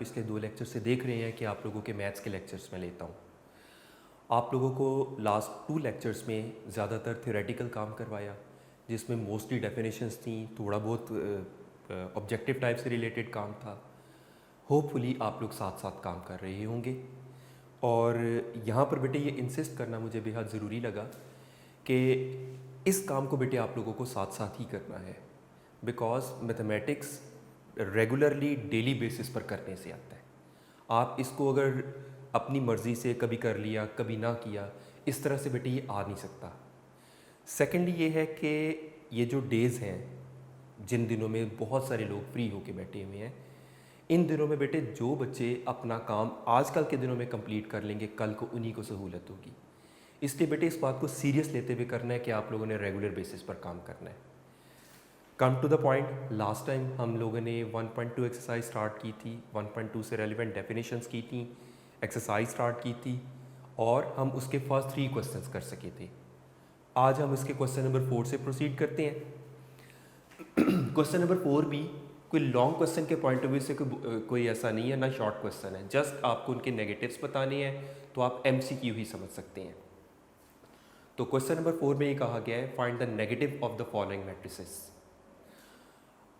पिछले 2 लेक्चर से देख रहे हैं कि आप लोगों के मैथ्स के लेक्चर्स में लेता हूँ। आप लोगों को लास्ट 2 लेक्चर्स में ज़्यादातर थ्योरेटिकल काम करवाया, जिसमें मोस्टली डेफिनेशंस थी, थोड़ा बहुत ऑब्जेक्टिव टाइप से रिलेटेड काम था। होपफुली आप लोग साथ साथ काम कर रहे होंगे। और यहाँ पर बेटे ये इंसिस्ट करना मुझे बेहद ज़रूरी लगा कि इस काम को बेटे आप लोगों को साथ साथ ही करना है, because mathematics regularly daily basis पर करने से आता है। आप इसको अगर अपनी मर्ज़ी से कभी कर लिया कभी ना किया, इस तरह से बेटे ये आ नहीं सकता। सेकेंडली ये है कि ये जो डेज़ हैं जिन दिनों में बहुत सारे लोग फ्री होके बैठे हुए हैं, इन दिनों में बेटे जो बच्चे अपना काम आजकल के दिनों में कंप्लीट कर लेंगे, कल को उन्हीं को सहूलत होगी। इसलिए बेटे इस बात को सीरियस लेते हुए करना है कि आप लोगों ने रेगुलर बेसिस पर काम करना है। Come to the point, last time हम लोगों ने 1.2 एक्सरसाइज स्टार्ट की थी, 1.2 से रेलिवेंट डेफिनेशंस की थी, एक्सरसाइज स्टार्ट की थी और हम उसके फर्स्ट 3 क्वेश्चंस कर सके थे। आज हम इसके क्वेश्चन नंबर 4 से प्रोसीड करते हैं। क्वेश्चन नंबर 4 भी कोई लॉन्ग क्वेश्चन के पॉइंट ऑफ व्यू से कोई ऐसा नहीं है, ना शॉर्ट क्वेश्चन है। जस्ट आपको उनके नेगेटिव्स बताने हैं, तो आप MCQ ही समझ सकते हैं। तो क्वेश्चन नंबर 4 में ये कहा गया है, find the negative of the following matrices.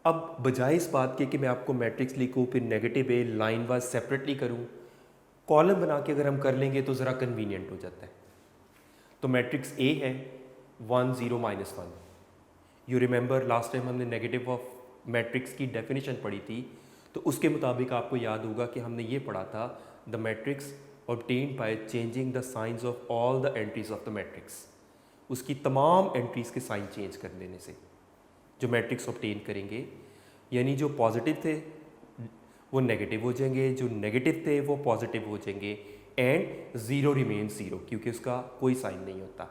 अब बजाय इस बात के कि मैं आपको मैट्रिक्स लिखूँ फिर नेगेटिव ए लाइन वाइज सेपरेटली करूँ, कॉलम बना के अगर हम कर लेंगे तो ज़रा कन्वीनियंट हो जाता है। तो मैट्रिक्स ए है 1 0 -1। यू रिमेंबर लास्ट टाइम हमने नेगेटिव ऑफ मैट्रिक्स की डेफिनेशन पढ़ी थी, तो उसके मुताबिक आपको याद होगा कि हमने ये पढ़ा था, the matrix obtained by changing the science of all the entries of the matrix. उसकी तमाम एंट्रीज के साइन चेंज कर देने से जो मैट्रिक्स ऑब्टेन करेंगे, यानी जो पॉजिटिव थे वो नेगेटिव हो जाएंगे, जो नेगेटिव थे वो पॉजिटिव हो जाएंगे, एंड 0 रिमेन 0, क्योंकि उसका कोई साइन नहीं होता।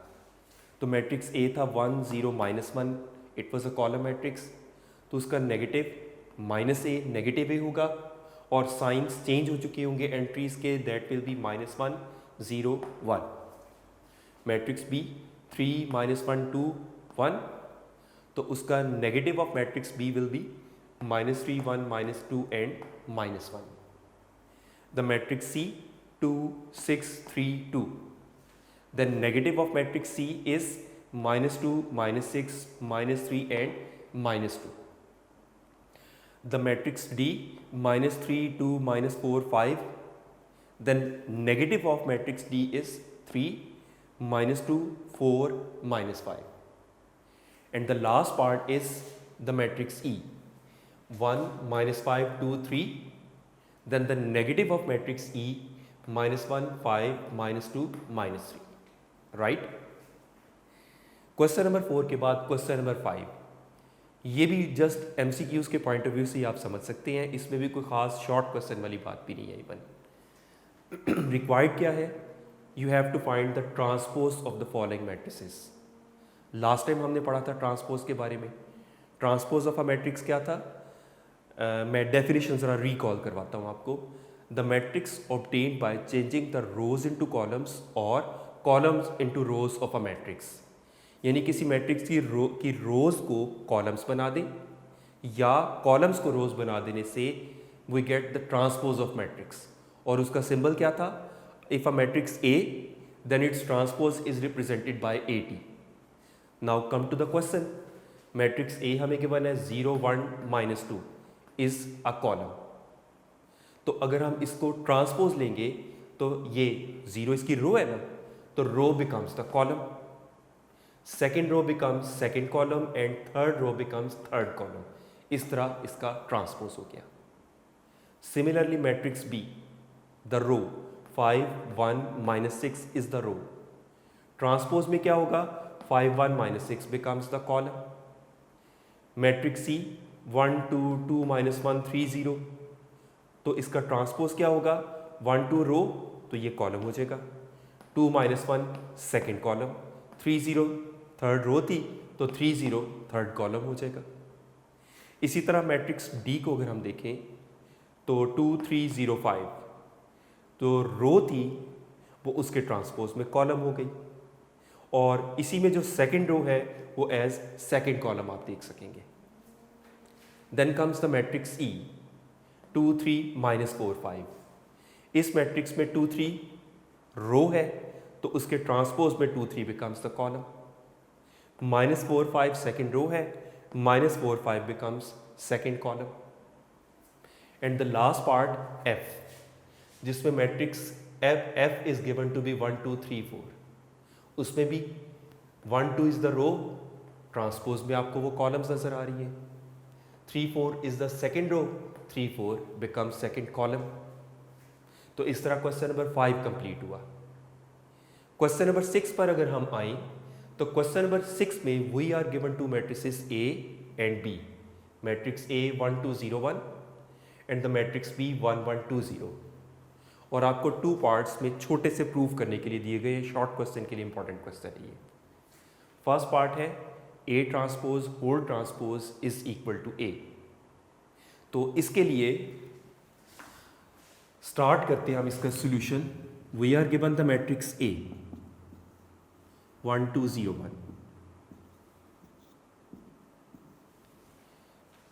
तो मैट्रिक्स ए था 1 0 -1, it was a column matrix, तो उसका नेगेटिव -a नेगेटिव ए होगा और साइंस चेंज हो चुके होंगे एंट्रीज के, that will be -1 0 1। Matrix B 3 -1 2 1, तो उसका negative of matrix B will be -3 1 -2 and -1। The matrix C 2 6 3 2, the negative of matrix C is -2 -6 -3 and -2. The matrix D -3 2 -4 5, then negative of matrix D is 3 -2 4 -5. And the last part is the matrix E 1 -5 2 3, then the negative of matrix E -1 5 -2 -3, right. Question number 4 के बाद question number 5, ये भी just MCQs के point of view से आप समझ सकते हैं, इसमें भी कोई खास शॉर्ट क्वेश्चन वाली बात भी नहीं है। इवन रिक्वायर्ड क्या है, you have to find the transpose of the following matrices. Last time हमने पढ़ा था ट्रांसपोज के बारे में। ट्रांसपोज ऑफ अ मैट्रिक्स क्या था, मैं डेफिनेशन ज़रा रिकॉल करवाता हूँ आपको। The matrix obtained by changing the rows into columns और columns into rows of a matrix, यानी किसी मैट्रिक्स की रोज को कॉलम्स बना दें या कॉलम्स को रोज बना देने से we get the transpose of matrix. और उसका सिंबल क्या था, if a matrix A then its transpose is represented by AT। Now come to the question, matrix A हमें गिवन है 0 1 -2 इज अ कॉलम। तो अगर हम इसको ट्रांसपोज लेंगे तो ये 0 इसकी रो है ना, तो row becomes the column, second row becomes second column and third row becomes third column. इस तरह इसका ट्रांसपोज हो गया। Similarly matrix B, the row 5 1 -6 is the row, transpose में क्या होगा, 5 1 -6 becomes the column. Matrix C 1 2 2 -1 3 0, तो इसका ट्रांसपोज क्या होगा, 1 2 रो, तो ये कॉलम हो जाएगा, 2 -1 सेकेंड कॉलम, 3 0 थर्ड रो थी तो 3 0 थर्ड कॉलम हो जाएगा। इसी तरह मैट्रिक्स डी को अगर हम देखें तो 2 3 0 5, तो रो थी वो उसके ट्रांसपोज में कॉलम हो गई, और इसी में जो सेकेंड रो है वो एज सेकेंड कॉलम आप देख सकेंगे। Then comes the matrix E 2 3 minus 4 5। इस मैट्रिक्स में 2 3 रो है तो उसके ट्रांसपोज में 2 3 becomes the column. Minus 4 5 second row है, minus 4 5 becomes second column. And the last part F, जिसमें matrix F is given to be 1 2 3 4, उसमें भी 1 2 इज द रो, ट्रांसपोज में आपको वो कॉलम्स नजर आ रही है। 3 4 is the second row, 3 4 becomes second column. तो इस तरह क्वेश्चन नंबर 5 कंप्लीट हुआ। क्वेश्चन नंबर 6 पर अगर हम आए तो क्वेश्चन नंबर 6 में we are given two matrices A and B, matrix A 1 2 0 1 and the matrix B 1 1 2 0, और आपको 2 पार्ट्स में छोटे से प्रूव करने के लिए दिए गए शॉर्ट क्वेश्चन के लिए इंपॉर्टेंट क्वेश्चन है ये। फर्स्ट पार्ट है A transpose whole transpose is equal to A. तो इसके लिए स्टार्ट करते हैं हम इसका solution. We are given the matrix A 1 2 0 1,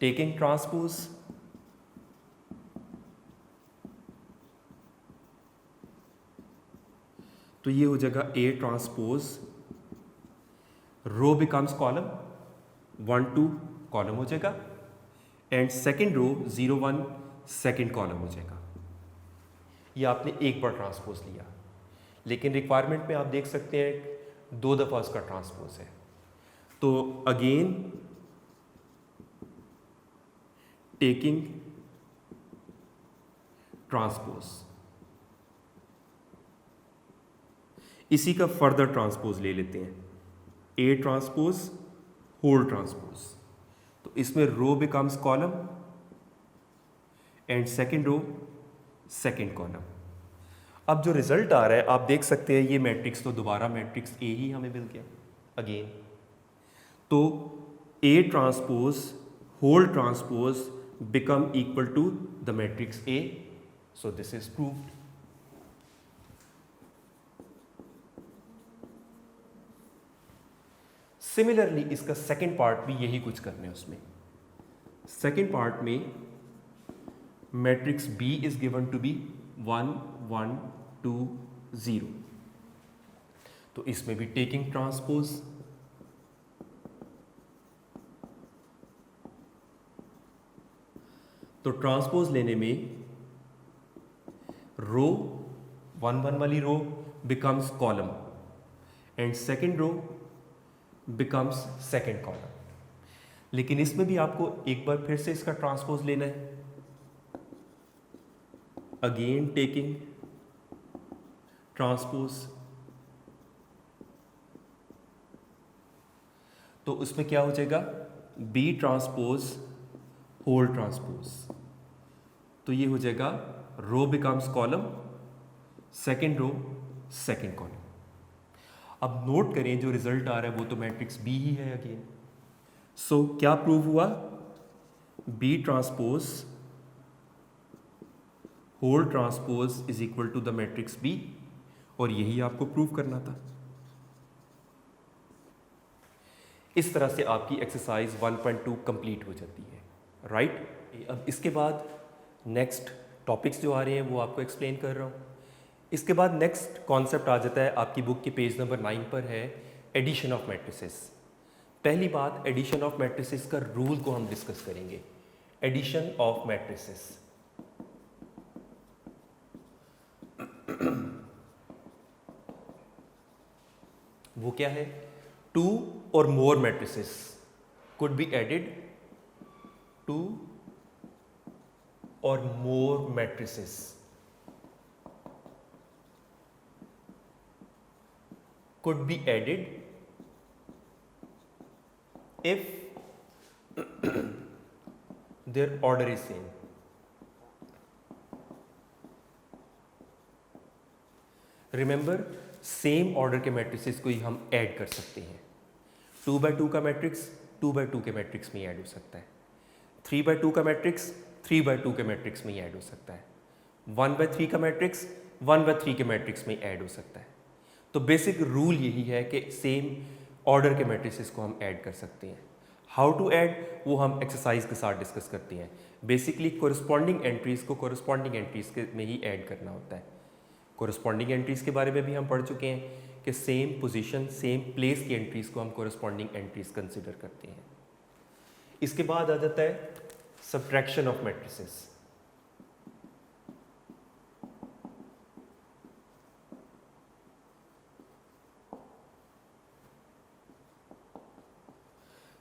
taking transpose तो ये हो जाएगा A transpose, row becomes column, 1 2 column हो जाएगा, and second row 0 1 second column हो जाएगा। ये आपने एक बार ट्रांसपोज लिया, लेकिन रिक्वायरमेंट में आप देख सकते हैं 2 दफ़ा उसका ट्रांसपोज है। तो अगेन टेकिंग ट्रांसपोज, इसी का फर्दर ट्रांसपोज ले लेते हैं, ए ट्रांसपोज होल ट्रांसपोज। तो इसमें row becomes column and second row second column. अब जो रिजल्ट आ रहा है आप देख सकते हैं, ये मैट्रिक्स तो दोबारा मैट्रिक्स ए ही हमें मिल गया अगेन। तो A transpose whole transpose become equal to the matrix A, so this is proved. Similarly इसका सेकेंड पार्ट भी यही कुछ करना है। उसमें सेकेंड पार्ट में matrix B is given to be 1 1 2 0, तो इसमें भी टेकिंग ट्रांसपोज, तो ट्रांसपोज लेने में रो 1 1 वाली row becomes column and second row becomes second column. लेकिन इसमें भी आपको एक बार फिर से इसका ट्रांसपोज लेना है, अगेन टेकिंग ट्रांसपोज। तो उसमें क्या हो जाएगा, बी ट्रांसपोज होल ट्रांसपोज, तो ये हो जाएगा row becomes column, second row second column. अब नोट करें जो रिजल्ट आ रहा है वो तो मैट्रिक्स बी ही है अगेन। सो क्या प्रूव हुआ, B transpose whole transpose is equal to the matrix B, और यही आपको प्रूव करना था। इस तरह से आपकी एक्सरसाइज 1.2 कंप्लीट हो जाती है, राइट। अब इसके बाद नेक्स्ट टॉपिक्स जो आ रहे हैं वो आपको एक्सप्लेन कर रहा हूँ। इसके बाद नेक्स्ट कॉन्सेप्ट आ जाता है, आपकी बुक के पेज नंबर 9 पर है एडिशन ऑफ मैट्रिसेस। पहली बात, एडिशन ऑफ मैट्रिसेस का रूल को हम डिस्कस करेंगे। एडिशन ऑफ मैट्रिसेस, वो क्या है, 2 or more matrices could be added, 2 or more matrices could be added if their order is same. Remember, same order के मैट्रिसेस को ही हम ऐड कर सकते हैं। 2x2 का मैट्रिक्स 2x2 के मैट्रिक्स में ऐड हो सकता है, 3x2 का मैट्रिक्स 3x2 के मैट्रिक्स में ऐड हो सकता है, 1/3 का मैट्रिक्स 1/3 के मैट्रिक्स में ऐड हो सकता है। तो बेसिक रूल यही है कि सेम ऑर्डर के मैट्रिसेस को हम ऐड कर सकते हैं। हाउ टू ऐड वो हम एक्सरसाइज के साथ डिस्कस करते हैं। बेसिकली कोरिस्पॉन्डिंग एंट्रीज़ को कोरिस्पॉन्डिंग एंट्रीज़ के में ही ऐड करना होता है। कोरिस्पॉन्डिंग एंट्रीज़ के बारे में भी हम पढ़ चुके हैं कि सेम पोजीशन सेम प्लेस की एंट्रीज़ को हम कोरिस्पॉन्डिंग एंट्रीज़ कंसिडर करते हैं। इसके बाद आ जाता है सब्ट्रैक्शन ऑफ मैट्रिसेस।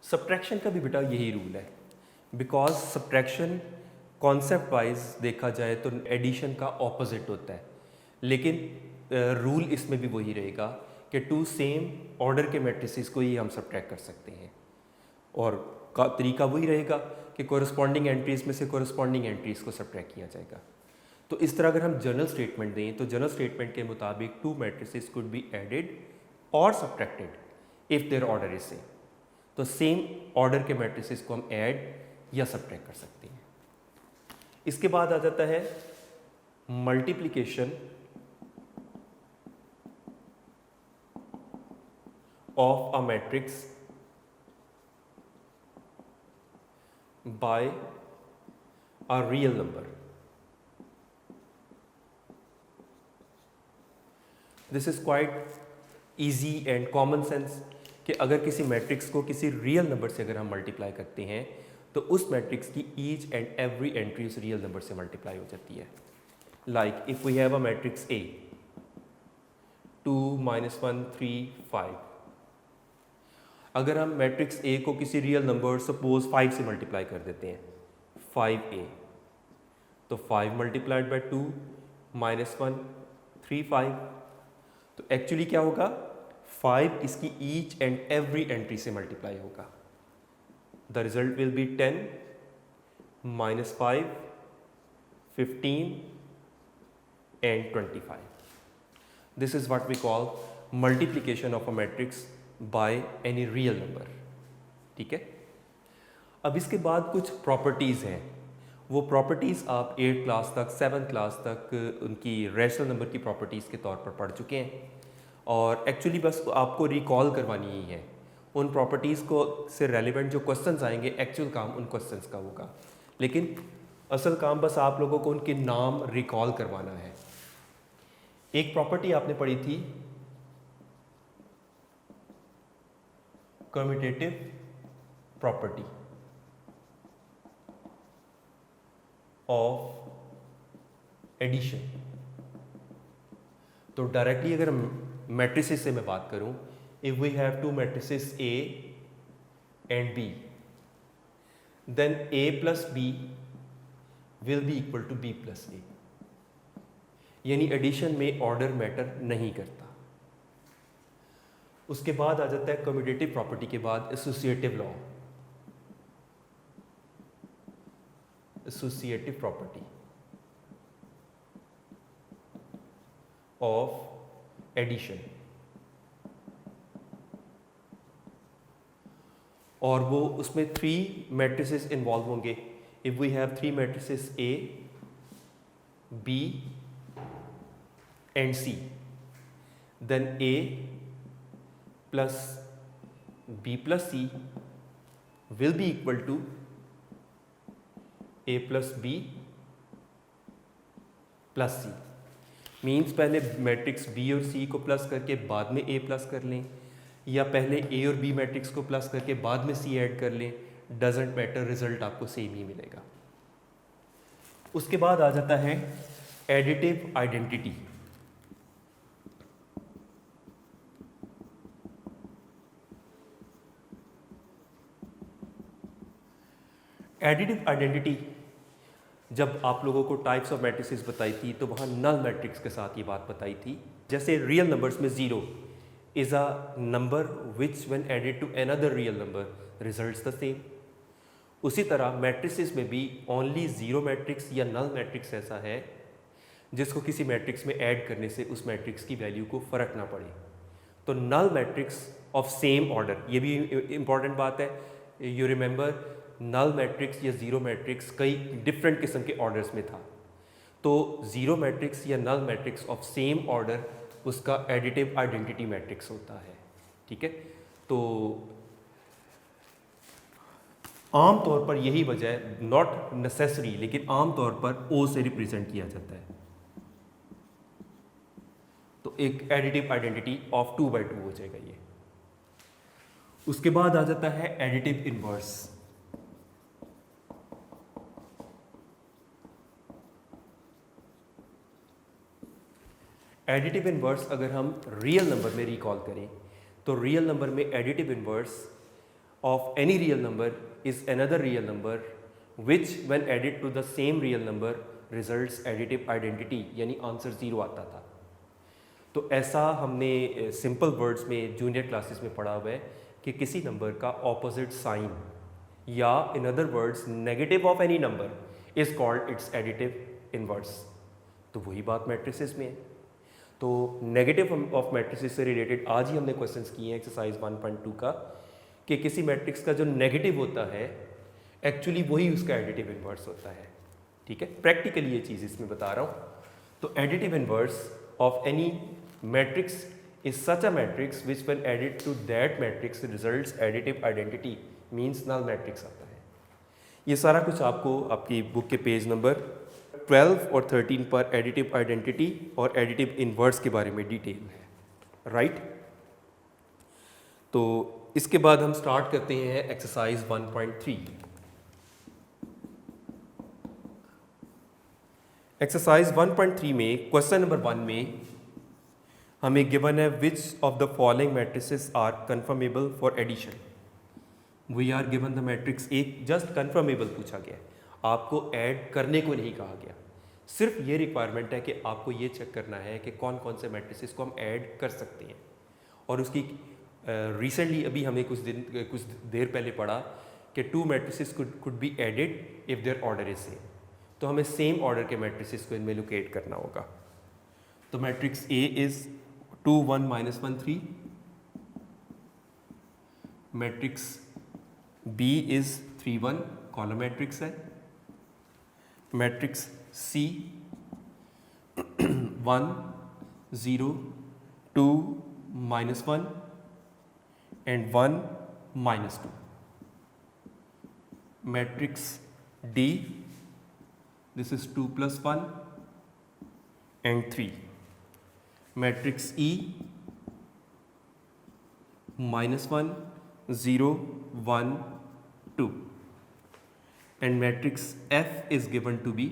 सब्ट्रैक्शन का भी बेटा यही रूल है, बिकॉज सब्ट्रैक्शन कॉन्सेप्ट वाइज देखा जाए तो एडिशन का ऑपोजिट होता है, लेकिन रूल इसमें भी वही रहेगा कि टू सेम ऑर्डर के मैट्रिसेस को ही हम सब्ट्रैक्ट कर सकते हैं, और का तरीका वही रहेगा कि कोरिस्पॉन्डिंग एंट्रीज़ में से कोरिस्पॉन्डिंग एंट्रीज़ को सब्ट्रैक्ट किया जाएगा। तो इस तरह अगर हम जनरल स्टेटमेंट दें तो जनरल स्टेटमेंट के मुताबिक two matrices could be added और subtracted if their order is same. तो सेम ऑर्डर के मैट्रिसेस को हम ऐड या सब्ट्रैक्ट कर सकते हैं। इसके बाद आ जाता है multiplication of a matrix bye a real number. This is quite easy and common sense कि अगर किसी मैट्रिक्स को किसी रियल नंबर से अगर हम मल्टीप्लाई करते हैं तो उस मैट्रिक्स की ईच एंड एवरी एंट्री उस रियल नंबर से मल्टीप्लाई हो जाती है। Like if we have a matrix A 2 -1 3 5, अगर हम मैट्रिक्स A को किसी रियल नंबर सपोज 5 से मल्टीप्लाई कर देते हैं 5A, तो 5 मल्टीप्लाइड बाय 2 -1 3 5, तो एक्चुअली क्या होगा 5 इसकी ईच एंड एवरी एंट्री से मल्टीप्लाई होगा। The result will be 10 -5 15 and 25. This is what we call multiplication of a matrix by any real number. ठीक है। अब इसके बाद कुछ प्रॉपर्टीज़ हैं, वो प्रॉपर्टीज़ आप 8th क्लास तक 7th क्लास तक उनकी रैशनल नंबर की प्रॉपर्टीज़ के तौर पर पढ़ चुके हैं, और एक्चुअली बस आपको रिकॉल करवानी ही है। उन प्रॉपर्टीज़ को से रेलिवेंट जो क्वेश्चंस आएंगे एक्चुअल काम उन क्वेश्चंस का होगा, लेकिन असल काम बस आप लोगों को उनके नाम रिकॉल करवाना है। एक प्रॉपर्टी आपने पढ़ी थी कम्यूटेटिव प्रॉपर्टी ऑफ एडिशन। तो डायरेक्टली अगर मैट्रिसेस से मैं बात करूं, if we have two matrices A and B, then A plus B will be equal to B plus A, यानी एडिशन में ऑर्डर मैटर नहीं करता। उसके बाद आ जाता है कम्यूटेटिव प्रॉपर्टी के बाद associative law, associative property of addition, और वो उसमें 3 मैट्रिसेस इन्वॉल्व होंगे। If we have 3 matrices A B and C, then A plus B plus C will be equal to A plus B plus C। Means पहले matrix B और C को plus करके बाद में A प्लस कर लें, या पहले A और B मैट्रिक्स को प्लस करके बाद में C ऐड कर लें, डजेंट मैटर, रिजल्ट आपको सेम ही मिलेगा। उसके बाद आ जाता है एडिटिव आइडेंटिटी। एडिटिव आइडेंटिटी जब आप लोगों को टाइप्स ऑफ मैट्रिसेस बताई थी तो वहाँ नल मैट्रिक्स के साथ ये बात बताई थी। जैसे रियल नंबर्स में 0 is a number which when added to another real number results the same, उसी तरह मैट्रिसेस में भी ओनली 0 मैट्रिक्स या नल मैट्रिक्स ऐसा है जिसको किसी मैट्रिक्स में ऐड करने से उस मैट्रिक्स की वैल्यू को फ़र्क ना पड़े। तो null matrix of same order, ये भी इम्पॉर्टेंट बात है, यू रिमेंबर नल मैट्रिक्स या 0 मैट्रिक्स कई डिफरेंट किस्म के ऑर्डर्स में था। तो 0 मैट्रिक्स या null matrix of same order उसका एडिटिव आइडेंटिटी मैट्रिक्स होता है। ठीक है, तो आम तौर पर यही वजह है, नॉट नेसेसरी, लेकिन आम तौर पर ओ से रिप्रेजेंट किया जाता है। तो एक एडिटिव आइडेंटिटी ऑफ 2/2 हो जाएगा ये। उसके बाद आ जाता है एडिटिव इनवर्स। एडिटिव इनवर्स अगर हम रियल नंबर में रिकॉल करें तो रियल नंबर में additive inverse of any real number is another real number which when added to the same real number results additive identity, यानी आंसर 0 आता था। तो ऐसा हमने सिंपल वर्ड्स में जूनियर क्लासेस में पढ़ा हुआ है कि किसी नंबर का ऑपोजिट साइन या in other words negative of any number is called its additive inverse. तो वही बात मैट्रिसेस में है। तो नेगेटिव ऑफ मैट्रिसेस से रिलेटेड आज ही हमने क्वेश्चंस किए हैं एक्सरसाइज 1.2 का, कि किसी मैट्रिक्स का जो नेगेटिव होता है एक्चुअली वही उसका एडिटिव इनवर्स होता है। ठीक है, प्रैक्टिकली ये चीज़ इसमें बता रहा हूँ। तो additive inverse of any matrix is such a matrix which when added to that matrix results additive identity, means null matrix आता है। ये सारा कुछ आपको आपकी बुक के पेज नंबर 12 और 13 पर एडिटिव आइडेंटिटी और एडिटिव इनवर्स के बारे में डिटेल है, राइट। तो इसके बाद हम स्टार्ट करते हैं एक्सरसाइज 1.3। एक्सरसाइज 1.3 में क्वेश्चन नंबर 1 में हमें गिवन है which of the following matrices are confirmable for addition. We are given the matrix A, just confirmable पूछा गया है, आपको ऐड करने को नहीं कहा गया। सिर्फ ये रिक्वायरमेंट है कि आपको ये चेक करना है कि कौन कौन से मैट्रिसेस को हम ऐड कर सकते हैं। और उसकी रिसेंटली अभी हमें कुछ देर पहले पढ़ा कि 2 matrices could be added if their order is same. तो हमें सेम ऑर्डर के मैट्रिसेस को इनमें लोकेट करना होगा। तो matrix A is 2 1 -1 3, matrix B is 3 1, column matrix है। Matrix C 1 0 2 -1 and 1 -2। Matrix D, this is 2 + 1 and 3। Matrix E -1 0 1 2 and matrix F is given to be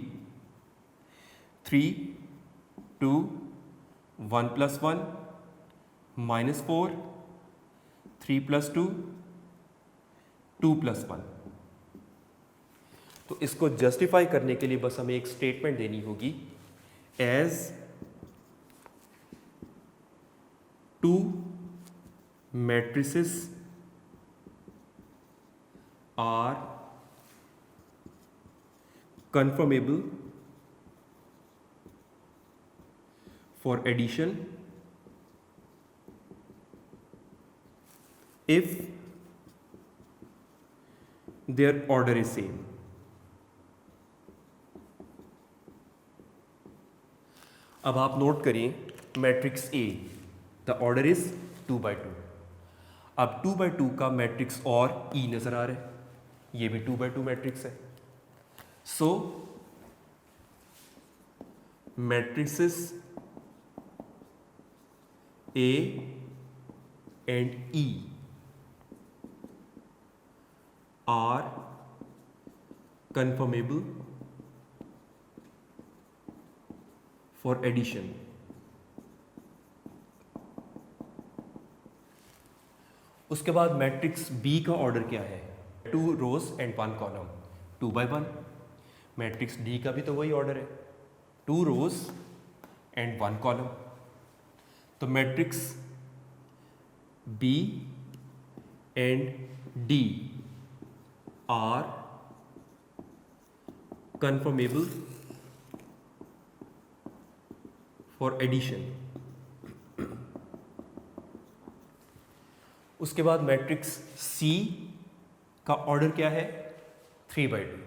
3 2 1 + 1 -4 3 + 2 2 + 1। तो इसको जस्टिफाई करने के लिए बस हमें एक स्टेटमेंट देनी होगी, as 2 matrices are confirmable for addition if their order is same। अब आप नोट करिए matrix A, the order is 2/2। अब 2/2 का मैट्रिक्स और ई नजर आ रहा है, ये भी 2/2 मैट्रिक्स है। So matrices A and E are confirmable for addition उसके बाद मैट्रिक्स बी का ऑर्डर क्या है, 2 rows and 1 column, 2/1। Matrix D का भी तो वही ऑर्डर है, 2 रोज एंड 1 कॉलम। तो matrix B and D are confirmable for addition. उसके बाद मैट्रिक्स सी का ऑर्डर क्या है, 3/2।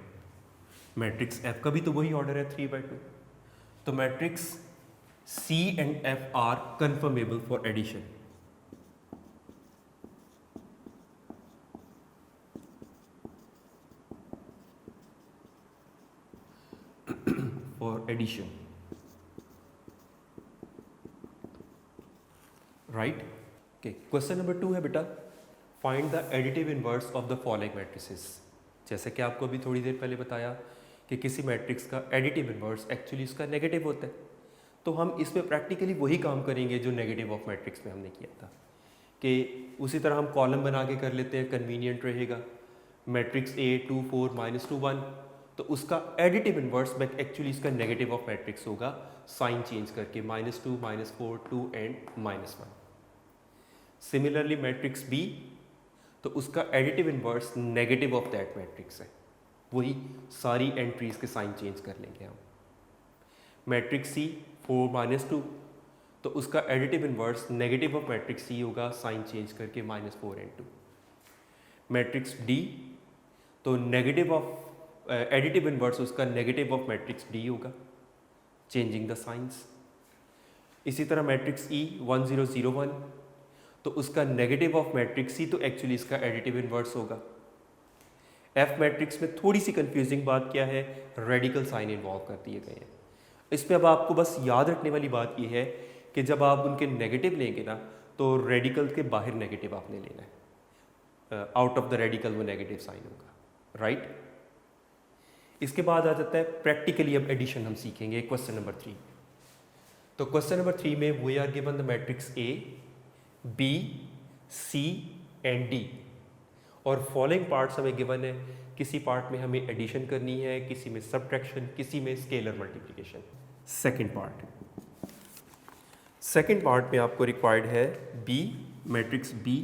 मैट्रिक्स एफ का भी तो वही ऑर्डर है, 3/2। तो matrix C and F are confirmable for addition. For addition, right. Okay, question number 2 है बेटा, find the additive inverse of the following matrices. जैसे कि आपको अभी थोड़ी देर पहले बताया कि किसी मैट्रिक्स का एडिटिव इनवर्स एक्चुअली उसका नेगेटिव होता है, तो हम इसमें प्रैक्टिकली वही काम करेंगे जो नेगेटिव ऑफ मैट्रिक्स में हमने किया था, कि उसी तरह हम कॉलम बना के कर लेते हैं, कन्वीनियंट रहेगा। मैट्रिक्स A 2 4 -2 1, तो उसका एडिटिव इनवर्स में एक्चुअली इसका नेगेटिव ऑफ मैट्रिक्स होगा, साइन चेंज करके -2 -4 2 एंड -1। सिमिलरली मैट्रिक्स B, तो उसका additive inverse negative of that matrix है, वही सारी एंट्रीज के साइन चेंज कर लेंगे हम। मैट्रिक्स C 4 -2, तो उसका additive inverse negative of matrix C होगा, साइन चेंज करके -4 एंड 2। मैट्रिक्स D, तो नेगेटिव ऑफ एडिटिव इनवर्स उसका नेगेटिव ऑफ मैट्रिक्स D होगा, चेंजिंग द साइंस। इसी तरह मैट्रिक्स E 1 0 0 1, तो उसका नेगेटिव ऑफ मैट्रिक्स C तो एक्चुअली इसका एडिटिव इनवर्स होगा। F मैट्रिक्स में थोड़ी सी कंफ्यूजिंग बात क्या है, रेडिकल साइन इन्वॉल्व कर दिए गए हैं। इसमें अब आपको बस याद रखने वाली बात यह है कि जब आप उनके नेगेटिव लेंगे ना, तो रेडिकल के बाहर नेगेटिव आपने लेना है, आउट ऑफ द रेडिकल वो नेगेटिव साइन होगा, राइट। इसके बाद आ जाता है प्रैक्टिकली, अब एडिशन हम सीखेंगे क्वेश्चन नंबर 3। तो क्वेश्चन नंबर 3 में we are given the matrix A B C and D, और फॉलोइंग पार्ट्स हमें गिवन है। किसी पार्ट में हमें एडिशन करनी है, किसी में सब्ट्रैक्शन, किसी में स्केलर मल्टीप्लिकेशन। सेकेंड पार्ट में आपको रिक्वायर्ड है B, matrix B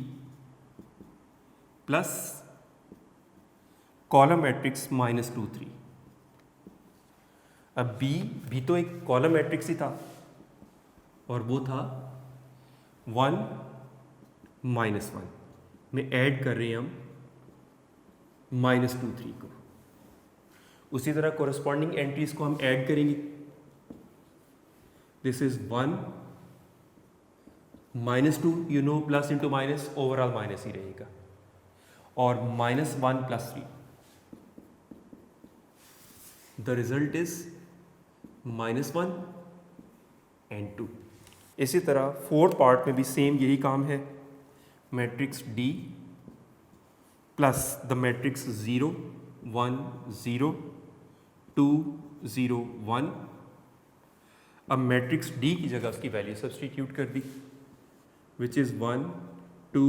plus column matrix -2 3। अब B भी तो एक कॉलम मैट्रिक्स ही था, और वो था 1 -1 में ऐड कर रहे हैं हम -2 3 को। उसी तरह कोरस्पॉन्डिंग एंट्रीज को हम ऐड करेंगे। This is 1 -2, you know, plus into minus, overall minus ही रहेगा, और -1 + 3, द रिजल्ट इज -1 एंड 2। इसी तरह फोर्थ पार्ट में भी सेम यही काम है। Matrix D plus the matrix 0 1 0 2 0 1। अब मैट्रिक्स D की जगह उसकी वैल्यू सब्सटीट्यूट कर दी, विच इज़ 1 2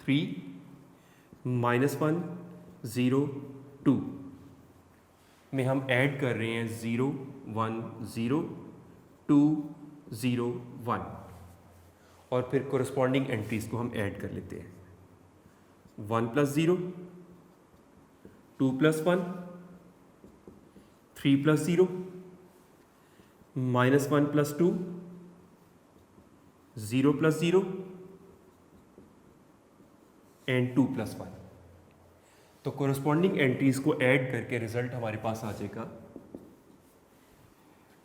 3 -1 0 2 में हम ऐड कर रहे हैं 0 1 0 2 0 1, और फिर कोरस्पॉन्डिंग एंट्रीज को हम ऐड कर लेते हैं। 1 + 0 2 + 1 3 + 0 -1 + 2 0 + 0 एंड 2 + 1। तो कोरस्पॉन्डिंग एंट्रीज को ऐड करके रिजल्ट हमारे पास आ जाएगा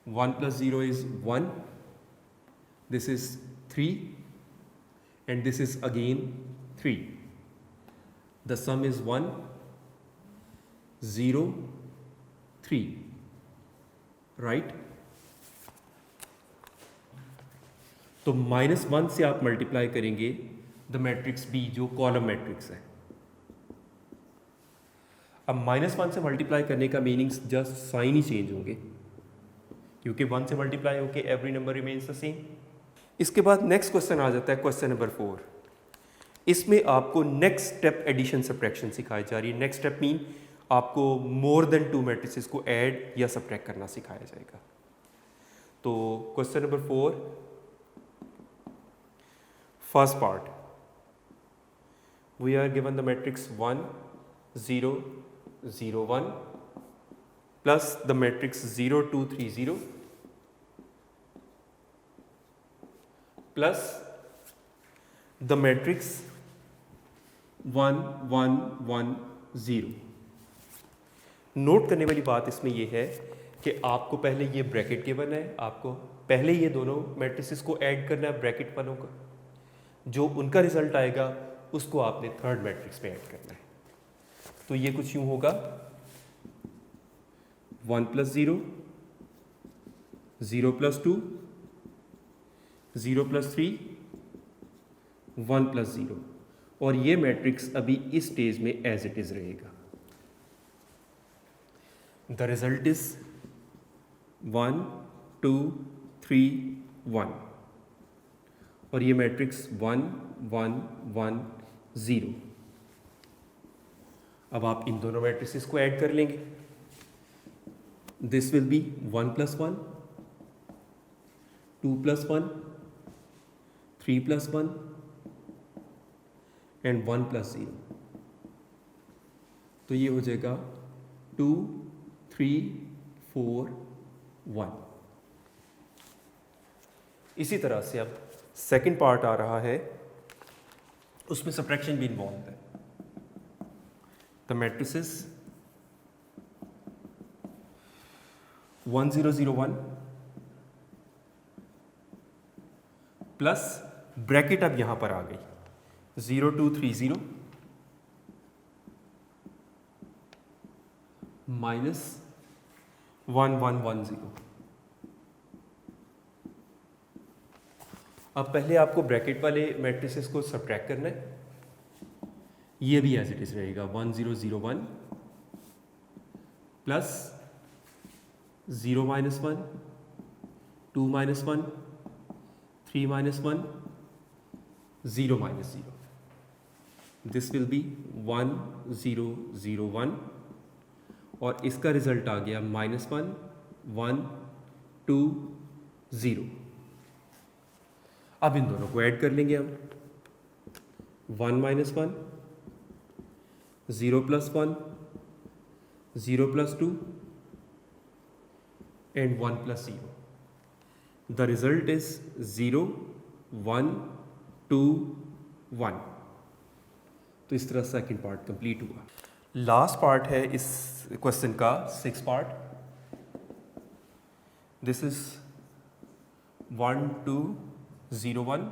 1 + 0 is 1, this is 3 and this is again 3. The sum is 1 0 3, right? तो -1 से आप मल्टीप्लाई करेंगे द मैट्रिक्स B जो कॉलम मैट्रिक्स है। अब -1 से मल्टीप्लाई करने का मीनिंग्स जस्ट साइन ही चेंज होंगे, क्योंकि 1 से मल्टीप्लाई होके every number remains the same. इसके बाद नेक्स्ट क्वेश्चन आ जाता है, क्वेश्चन नंबर 4। इसमें आपको नेक्स्ट स्टेप एडिशन सब्ट्रैक्शन सिखाई जा रही है। नेक्स्ट स्टेप मीन आपको मोर देन 2 मैट्रिसेस को ऐड या सब्ट्रैक्ट करना सिखाया जाएगा। तो question number 4, first part, we are given the matrix 1 0 0 1 plus the matrix 0 2 3 0 plus the matrix 1 1 1 0। Note करने वाली बात इसमें यह है कि आपको पहले ये ब्रैकेट गिवन है, आपको पहले ये दोनों मैट्रिसेस को ऐड करना है ब्रैकेट वालों का, जो उनका रिजल्ट आएगा उसको आपने थर्ड मैट्रिक्स में ऐड करना है। तो ये कुछ यूं होगा 1 + 0 0 प्लस 2, 0 प्लस 3, 1 प्लस 0, और ये मैट्रिक्स अभी इस स्टेज में एज इट इज रहेगा. द रिजल्ट इज 1 2 3 1, और ये मैट्रिक्स 1 1 1 0. अब आप इन दोनों मैट्रिक्स को ऐड कर लेंगे. This will be 1 plus 1, 2 plus 1, 3 plus 1 and 1 plus 0. तो ये हो जाएगा 2 3 4 1. इसी तरह से अब सेकंड पार्ट आ रहा है, उसमें सब्ट्रैक्शन भी इन्वॉल्व है. द मैट्रिसेस 1 0 0 1 प्लस ब्रैकेट अब यहां पर आ गई 0 2 3 0 माइनस 1 1 1 0. अब पहले आपको ब्रैकेट वाले मैट्रिसेस को सब्ट्रैक्ट करना है. ये भी एज इट इज रहेगा 1 0 0 1 plus 0 minus 1, 2 minus 1, 3 minus 1, 0 minus 0. This will be 1 0 0 1, और इसका रिजल्ट आ गया -1 1 2 0. अब इन दोनों को ऐड कर लेंगे हम. 1 minus 1, 0 plus 1, 0 plus 2 and 1 plus 0. The result is 0 1 2 1. तो इस तरह सेकंड पार्ट कंप्लीट हुआ. लास्ट पार्ट है इस क्वेश्चन का, 6 part. This is 1 2 0 1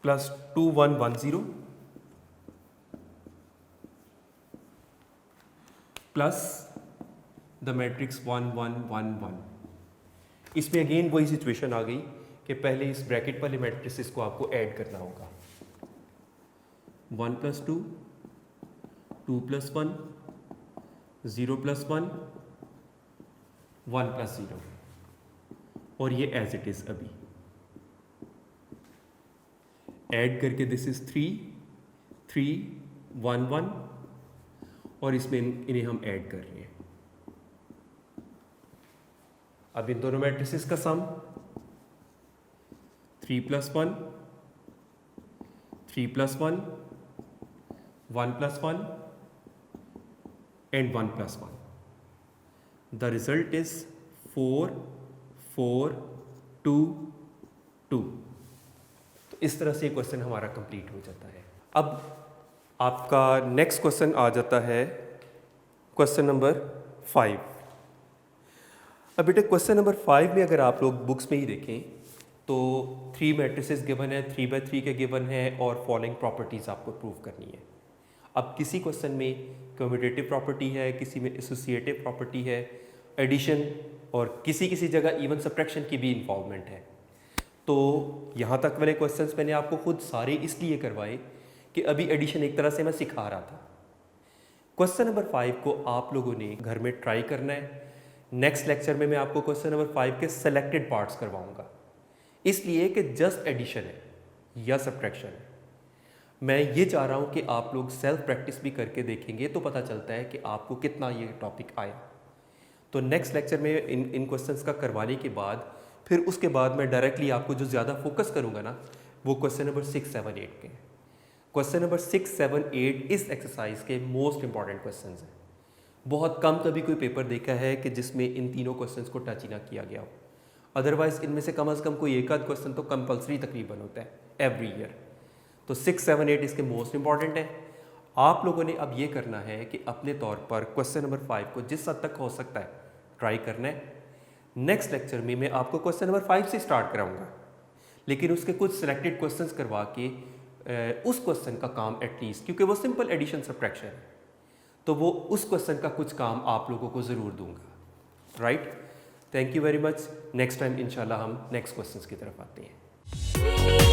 plus 2 1 1 0 plus the matrix 1 1 1 1. इसमें अगेन वही सिचुएशन आ गई कि पहले इस ब्रैकेट वाले मैट्रिसेस को आपको ऐड करना होगा. 1 प्लस 2, 2 प्लस 1, 0 प्लस 1, 1 प्लस 0, और ये एज इट इज अभी ऐड करके दिस इज 3 3 1 1, और इसमें इन्हें हम ऐड कर रहे हैं. अब इन दोनों मैट्रिसेस का सम 3 plus 1, 3 plus 1, 1 plus 1 and 1 plus 1. The result is 4 4 2 2. तो इस तरह से क्वेश्चन हमारा कंप्लीट हो जाता है. अब आपका नेक्स्ट क्वेश्चन आ जाता है क्वेश्चन नंबर 5. अब बेटे क्वेश्चन नंबर 5 में अगर आप लोग बुक्स में ही देखें तो 3 मैट्रिसेस गिवन है, 3/3 के गिवन है, और फॉलोइंग प्रॉपर्टीज़ आपको प्रूव करनी है. अब किसी क्वेश्चन में कम्यूटेटिव प्रॉपर्टी है, किसी में एसोसिएटिव प्रॉपर्टी है, एडिशन, और किसी किसी जगह इवन सब्ट्रैक्शन की भी इन्वॉल्वमेंट है. तो यहाँ तक वाले क्वेश्चंस मैंने आपको खुद सारे इसलिए करवाए कि अभी एडिशन एक तरह से मैं सिखा रहा था. क्वेश्चन नंबर 5 को आप लोगों ने घर में ट्राई करना है. नेक्स्ट लेक्चर में मैं आपको क्वेश्चन नंबर 5 के सेलेक्टेड पार्ट्स करवाऊंगा, इसलिए कि जस्ट एडिशन है या सब्ट्रैक्शन है. मैं ये चाह रहा हूँ कि आप लोग सेल्फ प्रैक्टिस भी करके देखेंगे तो पता चलता है कि आपको कितना ये टॉपिक आया. तो नेक्स्ट लेक्चर में इन क्वेश्चंस का करवाने के बाद फिर उसके बाद मैं डायरेक्टली आपको जो ज़्यादा फोकस करूँगा ना, वो क्वेश्चन नंबर 6 7 8 के. क्वेश्चन नंबर 6 7 8 इस एक्सरसाइज के मोस्ट इंपॉर्टेंट क्वेश्चंस हैं. बहुत कम कभी कोई पेपर देखा है कि जिसमें इन तीनों क्वेश्चंस को टच ही ना किया गया हो. अदरवाइज इनमें से कम कोई एक आध क्वेश्चन तो कंपलसरी तकरीबन होता है एवरी ईयर. तो 6 7 8 इसके मोस्ट इंपॉर्टेंट है. आप लोगों ने अब ये करना है कि अपने तौर पर क्वेश्चन नंबर 5 को जिस हद तक हो सकता है ट्राई करना है. नेक्स्ट लेक्चर में मैं आपको क्वेश्चन नंबर 5 से स्टार्ट कराऊंगा, लेकिन उसके कुछ सिलेक्टेड क्वेश्चंस करवा के उस क्वेश्चन का काम एटलीस्ट, क्योंकि वो सिंपल एडिशन सब्ट्रैक्शन है, तो वो उस क्वेश्चन का कुछ काम आप लोगों को ज़रूर दूंगा. Right. Thank you very much. Next time इंशाल्लाह हम नेक्स्ट क्वेश्चंस की तरफ आते हैं।